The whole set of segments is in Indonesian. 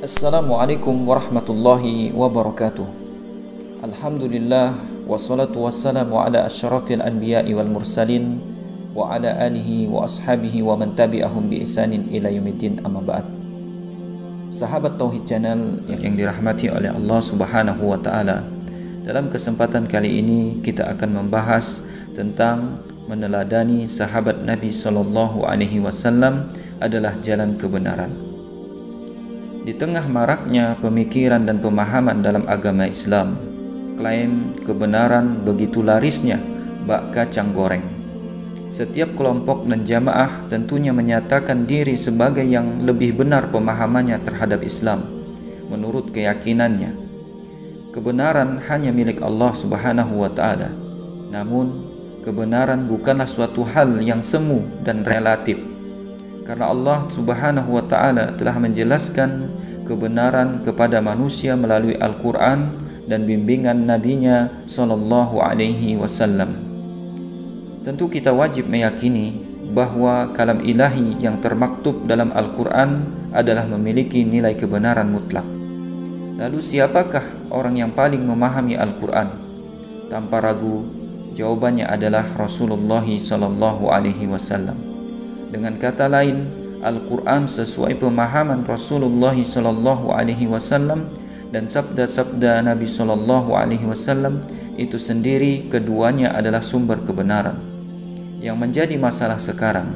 Assalamualaikum warahmatullahi wabarakatuh. Alhamdulillah wassalatu wassalamu ala asyrafil anbiya'i wal mursalin wa ala alihi wa ashabihi wa man tabi'ahum bi ihsanin ila yaumiddin, amma ba'd. Sahabat Tauhid Channel yang dirahmati oleh Allah Subhanahu wa taala. Dalam kesempatan kali ini kita akan membahas tentang meneladani sahabat Nabi sallallahu alaihi wasallam adalah jalan kebenaran. Di tengah maraknya pemikiran dan pemahaman dalam agama Islam, klaim kebenaran begitu larisnya bak kacang goreng. Setiap kelompok dan jamaah tentunya menyatakan diri sebagai yang lebih benar pemahamannya terhadap Islam menurut keyakinannya. Kebenaran hanya milik Allah Subhanahu wa taala. Namun, kebenaran bukanlah suatu hal yang semu dan relatif. Karena Allah Subhanahu wa taala telah menjelaskan kebenaran kepada manusia melalui Al-Qur'an dan bimbingan nabinya sallallahu alaihi wasallam. Tentu kita wajib meyakini bahwa kalam ilahi yang termaktub dalam Al-Qur'an adalah memiliki nilai kebenaran mutlak. Lalu siapakah orang yang paling memahami Al-Qur'an? Tanpa ragu, jawabannya adalah Rasulullah sallallahu alaihi wasallam. Dengan kata lain, Al-Quran sesuai pemahaman Rasulullah sallallahu alaihi wasallam dan sabda-sabda Nabi sallallahu alaihi wasallam itu sendiri keduanya adalah sumber kebenaran. Yang menjadi masalah sekarang,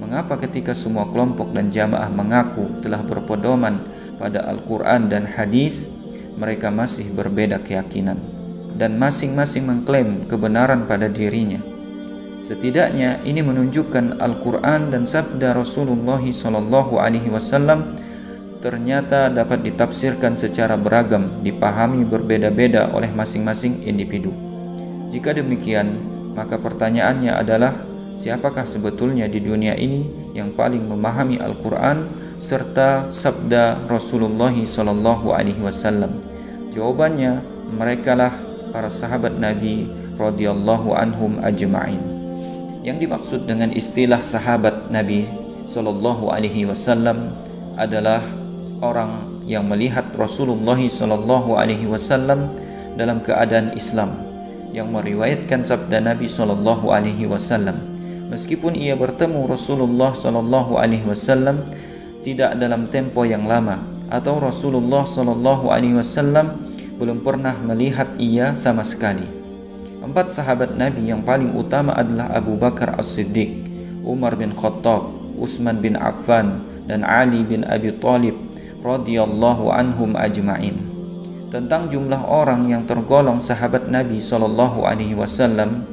mengapa ketika semua kelompok dan jamaah mengaku telah berpedoman pada Al-Quran dan hadis, mereka masih berbeda keyakinan dan masing-masing mengklaim kebenaran pada dirinya. Setidaknya ini menunjukkan Al-Quran dan sabda Rasulullah sallallahu alaihi wasallam ternyata dapat ditafsirkan secara beragam, dipahami berbeda-beda oleh masing-masing individu. Jika demikian, maka pertanyaannya adalah siapakah sebetulnya di dunia ini yang paling memahami Al-Quran serta sabda Rasulullah sallallahu alaihi wasallam? Jawabannya, merekalah para sahabat Nabi radhiyallahu anhum ajma'in. Yang dimaksud dengan istilah sahabat Nabi sallallahu alaihi wasallam adalah orang yang melihat Rasulullah sallallahu alaihi wasallam dalam keadaan Islam, yang meriwayatkan sabda Nabi sallallahu alaihi wasallam. Meskipun ia bertemu Rasulullah sallallahu alaihi wasallam tidak dalam tempo yang lama, atau Rasulullah sallallahu alaihi wasallam belum pernah melihat ia sama sekali. 4 sahabat Nabi yang paling utama adalah Abu Bakar As-Siddiq, Umar bin Khattab, Utsman bin Affan, dan Ali bin Abi Thalib radhiyallahu anhum ajma'in. Tentang jumlah orang yang tergolong sahabat Nabi sallallahu alaihi wasallam,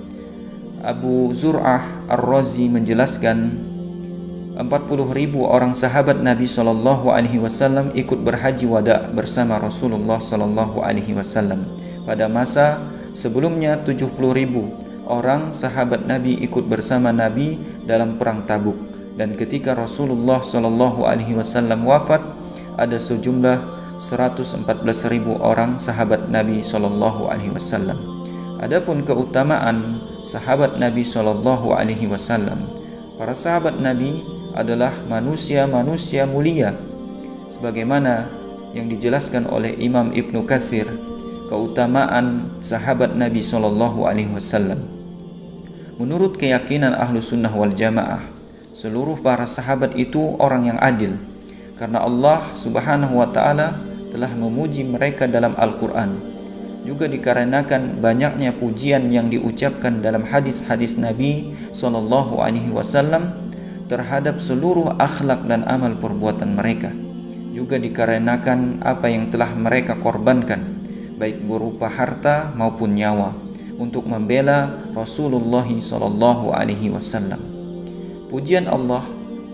Abu Zur'ah Ar-Razi menjelaskan 40.000 orang sahabat Nabi sallallahu alaihi wasallam ikut berhaji wada bersama Rasulullah sallallahu alaihi wasallam. Pada masa sebelumnya 70.000 orang sahabat Nabi ikut bersama Nabi dalam perang Tabuk, dan ketika Rasulullah sallallahu alaihi wasallam wafat ada sejumlah 114.000 orang sahabat Nabi sallallahu alaihi wasallam. Adapun keutamaan sahabat Nabi sallallahu alaihi wasallam, para sahabat Nabi adalah manusia-manusia mulia sebagaimana yang dijelaskan oleh Imam Ibnu Katsir. Keutamaan sahabat Nabi sallallahu alaihi wasallam, menurut keyakinan Ahlu Sunnah wal Jamaah, seluruh para sahabat itu orang yang adil, karena Allah Subhanahu wa taala telah memuji mereka dalam Al-Quran. Juga dikarenakan banyaknya pujian yang diucapkan dalam hadis-hadis Nabi sallallahu alaihi wasallam terhadap seluruh akhlak dan amal perbuatan mereka. Juga dikarenakan apa yang telah mereka korbankan, baik berupa harta maupun nyawa, untuk membela Rasulullah sallallahu alaihi wasallam. Pujian Allah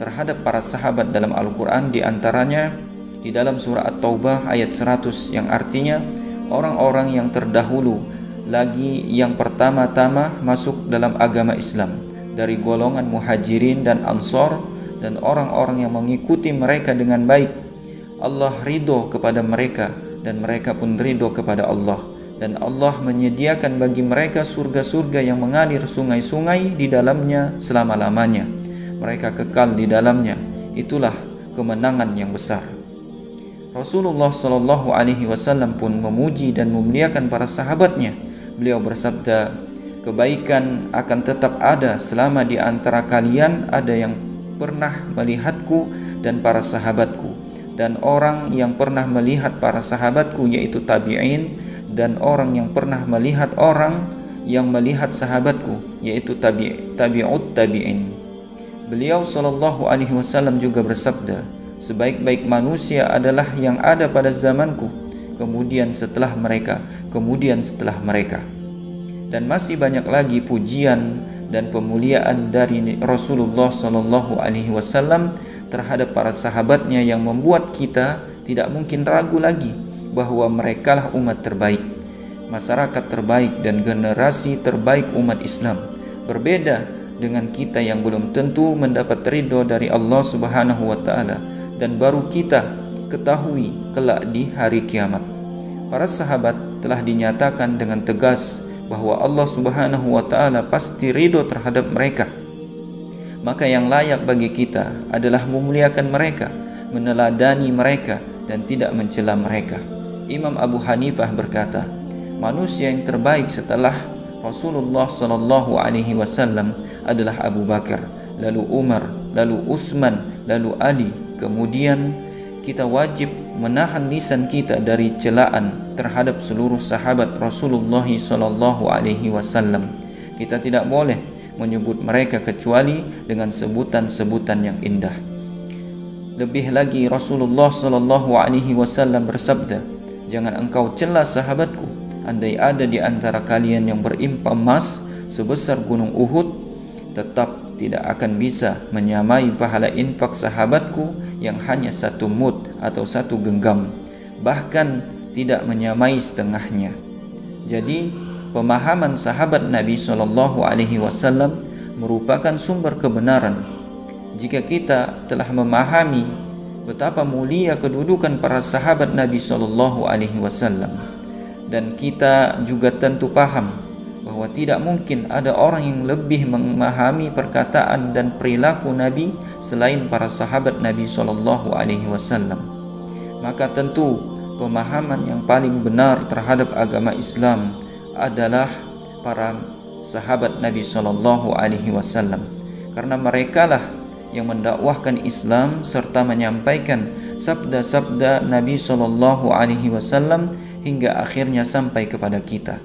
terhadap para sahabat dalam Al-Quran diantaranya di dalam surah At-Taubah ayat 100, yang artinya orang-orang yang terdahulu lagi yang pertama-tama masuk dalam agama Islam dari golongan Muhajirin dan Ansor dan orang-orang yang mengikuti mereka dengan baik. Allah ridho kepada mereka dan mereka pun ridho kepada Allah, dan Allah menyediakan bagi mereka surga-surga yang mengalir sungai-sungai di dalamnya selama-lamanya. Mereka kekal di dalamnya. Itulah kemenangan yang besar. Rasulullah Shallallahu Alaihi Wasallam pun memuji dan memuliakan para sahabatnya. Beliau bersabda, kebaikan akan tetap ada selama di antara kalian ada yang pernah melihatku dan para sahabatku, dan orang yang pernah melihat para sahabatku yaitu tabi'in, dan orang yang pernah melihat orang yang melihat sahabatku yaitu tabi'ut tabi'in. Beliau Shallallahu Alaihi Wasallam juga bersabda, sebaik-baik manusia adalah yang ada pada zamanku, kemudian setelah mereka, kemudian setelah mereka. Dan masih banyak lagi pujian dan pemuliaan dari Rasulullah Shallallahu Alaihi Wasallam terhadap para sahabatnya yang membuat kita tidak mungkin ragu lagi bahwa merekalah umat terbaik, masyarakat terbaik, dan generasi terbaik umat Islam. Berbeda dengan kita yang belum tentu mendapat ridho dari Allah Subhanahu wa Ta'ala, dan baru kita ketahui kelak di hari kiamat. Para sahabat telah dinyatakan dengan tegas bahwa Allah Subhanahu wa Ta'ala pasti ridho terhadap mereka. Maka yang layak bagi kita adalah memuliakan mereka, meneladani mereka, dan tidak mencela mereka. Imam Abu Hanifah berkata, manusia yang terbaik setelah Rasulullah Sallallahu Alaihi Wasallam adalah Abu Bakar, lalu Umar, lalu Utsman, lalu Ali. Kemudian kita wajib menahan lisan kita dari celaan terhadap seluruh sahabat Rasulullah Sallallahu Alaihi Wasallam. Kita tidak boleh menyebut mereka kecuali dengan sebutan-sebutan yang indah. Lebih lagi Rasulullah Sallallahu Alaihi Wasallam bersabda, jangan engkau cela sahabatku. Andai ada di antara kalian yang berimpa emas sebesar gunung Uhud, tetap tidak akan bisa menyamai pahala infak sahabatku yang hanya 1 mud atau 1 genggam, bahkan tidak menyamai setengahnya. Jadi pemahaman sahabat Nabi Shallallahu Alaihi Wasallam merupakan sumber kebenaran. Jika kita telah memahami betapa mulia kedudukan para sahabat Nabi Shallallahu Alaihi Wasallam, dan kita juga tentu paham bahwa tidak mungkin ada orang yang lebih memahami perkataan dan perilaku Nabi selain para sahabat Nabi Shallallahu Alaihi Wasallam, maka tentu pemahaman yang paling benar terhadap agama Islam adalah para sahabat Nabi Shallallahu Alaihi Wasallam, karena merekalah yang mendakwahkan Islam serta menyampaikan sabda-sabda Nabi Shallallahu Alaihi Wasallam hingga akhirnya sampai kepada kita.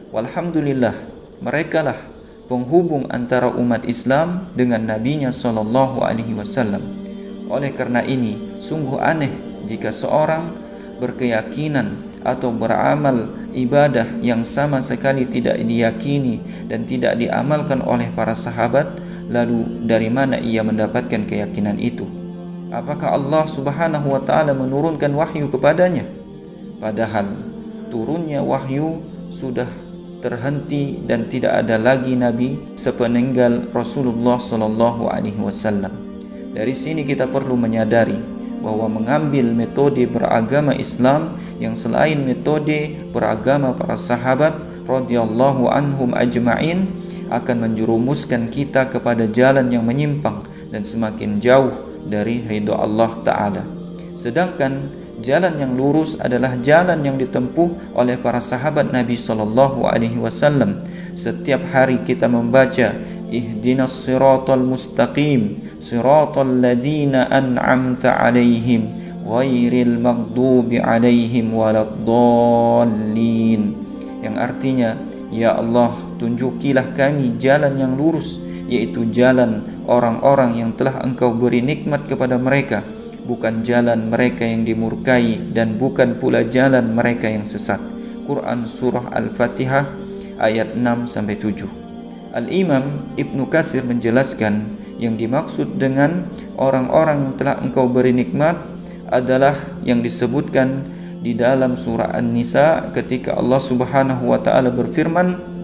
Walhamdulillah, merekalah penghubung antara umat Islam dengan Nabi-Nya Shallallahu Alaihi Wasallam. Oleh karena ini, sungguh aneh jika seorang berkeyakinan atau beramal ibadah yang sama sekali tidak diyakini dan tidak diamalkan oleh para sahabat, lalu dari mana ia mendapatkan keyakinan itu? Apakah Allah Subhanahu wa Ta'ala menurunkan wahyu kepadanya? Padahal turunnya wahyu sudah terhenti dan tidak ada lagi nabi sepeninggal Rasulullah Sallallahu Alaihi Wasallam. Dari sini kita perlu menyadari bahwa mengambil metode beragama Islam yang selain metode beragama para sahabat radhiyallahu anhum ajma'in akan menjerumuskan kita kepada jalan yang menyimpang dan semakin jauh dari ridha Allah Ta'ala. Sedangkan jalan yang lurus adalah jalan yang ditempuh oleh para sahabat Nabi Sallallahu Alaihi Wasallam. Setiap hari kita membaca ihdinas siratal mustaqim siratal ladzina an'amta alaihim ghairil maghdubi alaihim waladdallin, yang artinya, ya Allah, tunjukilah kami jalan yang lurus, yaitu jalan orang-orang yang telah Engkau beri nikmat kepada mereka, bukan jalan mereka yang dimurkai dan bukan pula jalan mereka yang sesat. Quran Surah Al-Fatihah ayat 6-7. Al-Imam Ibnu Katsir menjelaskan yang dimaksud dengan orang-orang yang telah Engkau beri nikmat adalah yang disebutkan di dalam surah An-Nisa ketika Allah Subhanahu wa taala berfirman,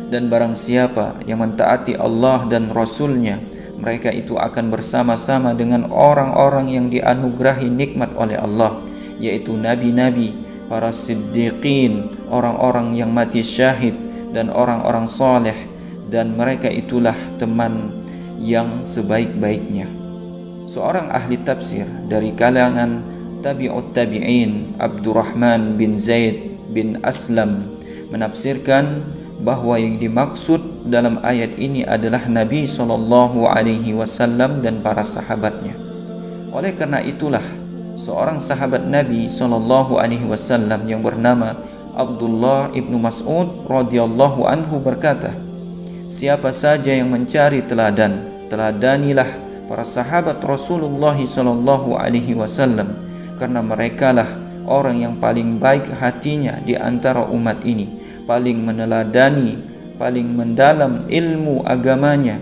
dan barang siapa yang mentaati Allah dan Rasul-Nya, mereka itu akan bersama-sama dengan orang-orang yang dianugerahi nikmat oleh Allah, yaitu nabi-nabi, para siddiqin, orang-orang yang mati syahid, dan orang-orang soleh, dan mereka itulah teman yang sebaik-baiknya. Seorang ahli tafsir dari kalangan tabi'ut tabi'in, Abdurrahman bin Zaid bin Aslam, menafsirkan bahwa yang dimaksud dalam ayat ini adalah Nabi SAW dan para sahabatnya. Oleh karena itulah seorang sahabat Nabi SAW yang bernama Abdullah ibnu Mas'ud radhiyallahu anhu berkata, siapa saja yang mencari teladan, teladanilah para sahabat Rasulullah SAW, karena merekalah orang yang paling baik hatinya di antara umat ini, paling meneladani, paling mendalam ilmu agamanya,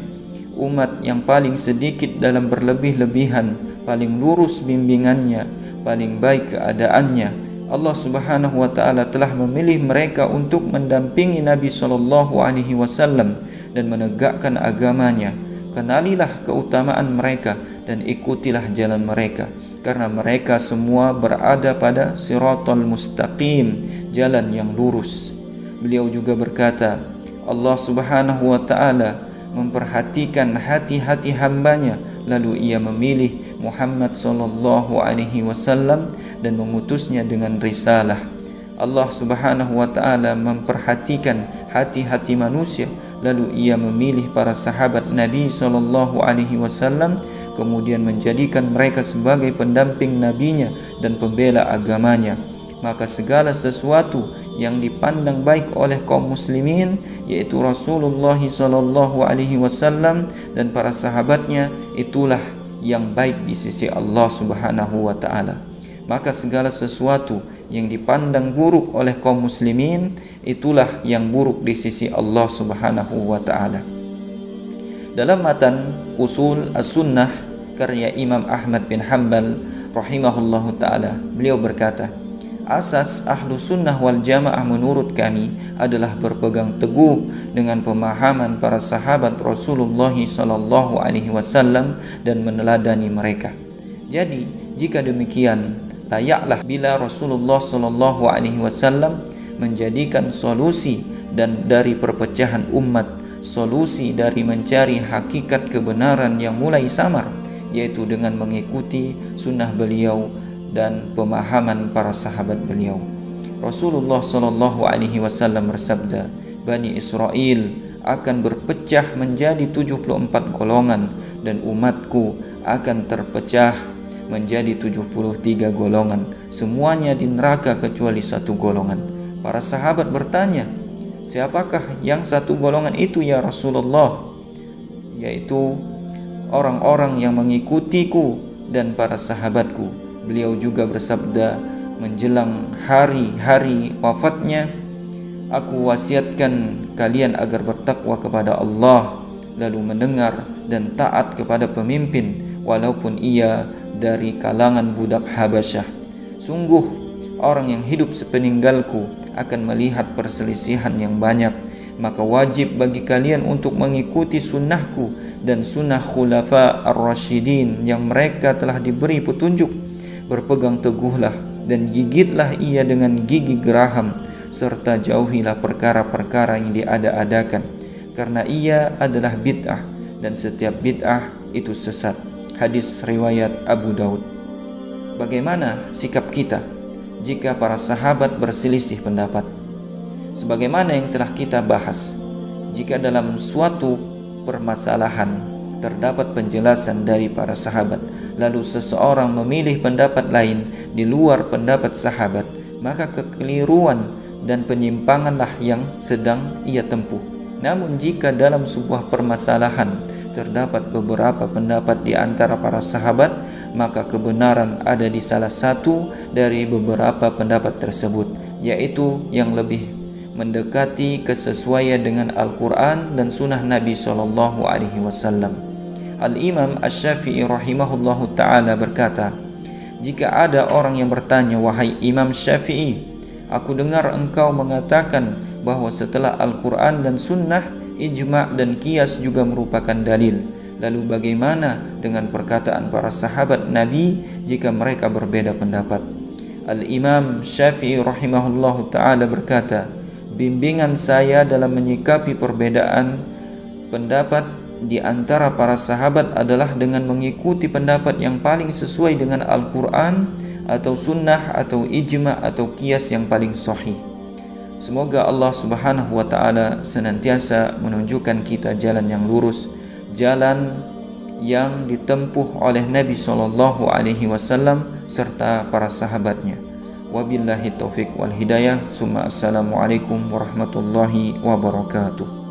umat yang paling sedikit dalam berlebih-lebihan, paling lurus bimbingannya, paling baik keadaannya. Allah Subhanahu wa taala telah memilih mereka untuk mendampingi Nabi SAW dan menegakkan agamanya. Kenalilah keutamaan mereka dan ikutilah jalan mereka, karena mereka semua berada pada siratal mustaqim, jalan yang lurus. Beliau juga berkata, Allah Subhanahu wa taala memperhatikan hati-hati hambanya, lalu ia memilih Muhammad sallallahu alaihi wasallam dan mengutusnya dengan risalah. Allah Subhanahu wa taala memperhatikan hati-hati manusia, lalu ia memilih para sahabat Nabi sallallahu alaihi wasallam, kemudian menjadikan mereka sebagai pendamping nabinya dan pembela agamanya. Maka segala sesuatu yang dipandang baik oleh kaum muslimin, yaitu Rasulullah sallallahu alaihi wasallam dan para sahabatnya, itulah yang baik di sisi Allah Subhanahu wa taala. Maka segala sesuatu yang dipandang buruk oleh kaum muslimin, itulah yang buruk di sisi Allah Subhanahu wa taala. Dalam matan Usul As-Sunnah karya Imam Ahmad bin Hanbal rahimahullahu taala, beliau berkata, asas ahlu sunnah wal jamaah menurut kami adalah berpegang teguh dengan pemahaman para sahabat Rasulullah sallallahu alaihi wasallam dan meneladani mereka. Jadi jika demikian, layaklah bila Rasulullah sallallahu alaihi wasallam menjadikan solusi dan dari perpecahan umat, solusi dari mencari hakikat kebenaran yang mulai samar, yaitu dengan mengikuti sunnah beliau dan pemahaman para sahabat beliau. Rasulullah sallallahu alaihi wasallam bersabda, Bani Israel akan berpecah menjadi 74 golongan dan umatku akan terpecah menjadi 73 golongan, semuanya di neraka kecuali satu golongan. Para sahabat bertanya, siapakah yang satu golongan itu ya Rasulullah? Yaitu orang-orang yang mengikutiku dan para sahabatku. Beliau juga bersabda menjelang hari-hari wafatnya, aku wasiatkan kalian agar bertakwa kepada Allah, lalu mendengar dan taat kepada pemimpin walaupun ia dari kalangan budak Habasyah. Sungguh orang yang hidup sepeninggalku akan melihat perselisihan yang banyak, maka wajib bagi kalian untuk mengikuti sunnahku dan sunnah khulafa ar-rasyidin yang mereka telah diberi petunjuk. Berpegang teguhlah dan gigitlah ia dengan gigi geraham, serta jauhilah perkara-perkara yang diada-adakan, karena ia adalah bid'ah dan setiap bid'ah itu sesat. Hadis riwayat Abu Daud. Bagaimana sikap kita jika para sahabat berselisih pendapat? Sebagaimana yang telah kita bahas, jika dalam suatu permasalahan terdapat penjelasan dari para sahabat, lalu seseorang memilih pendapat lain di luar pendapat sahabat, maka kekeliruan dan penyimpanganlah yang sedang ia tempuh. Namun jika dalam sebuah permasalahan terdapat beberapa pendapat di antara para sahabat, maka kebenaran ada di salah satu dari beberapa pendapat tersebut, yaitu yang lebih mendekati kesesuaian dengan Al-Quran dan sunnah Nabi SAW. Al-Imam Asy-Syafi'i rahimahullahu ta'ala berkata, jika ada orang yang bertanya, wahai Imam Syafi'i, aku dengar engkau mengatakan bahwa setelah Al-Quran dan Sunnah, ijma' dan qiyas juga merupakan dalil. Lalu bagaimana dengan perkataan para sahabat Nabi jika mereka berbeda pendapat? Al-Imam Syafi'i rahimahullahu ta'ala berkata, bimbingan saya dalam menyikapi perbedaan pendapat di antara para sahabat adalah dengan mengikuti pendapat yang paling sesuai dengan Al-Quran atau Sunnah atau ijma' atau qiyas yang paling sahih. Semoga Allah Subhanahu wa ta'ala senantiasa menunjukkan kita jalan yang lurus, jalan yang ditempuh oleh Nabi SAW serta para sahabatnya. Wabillahi taufiq wal hidayah. Assalamualaikum warahmatullahi wabarakatuh.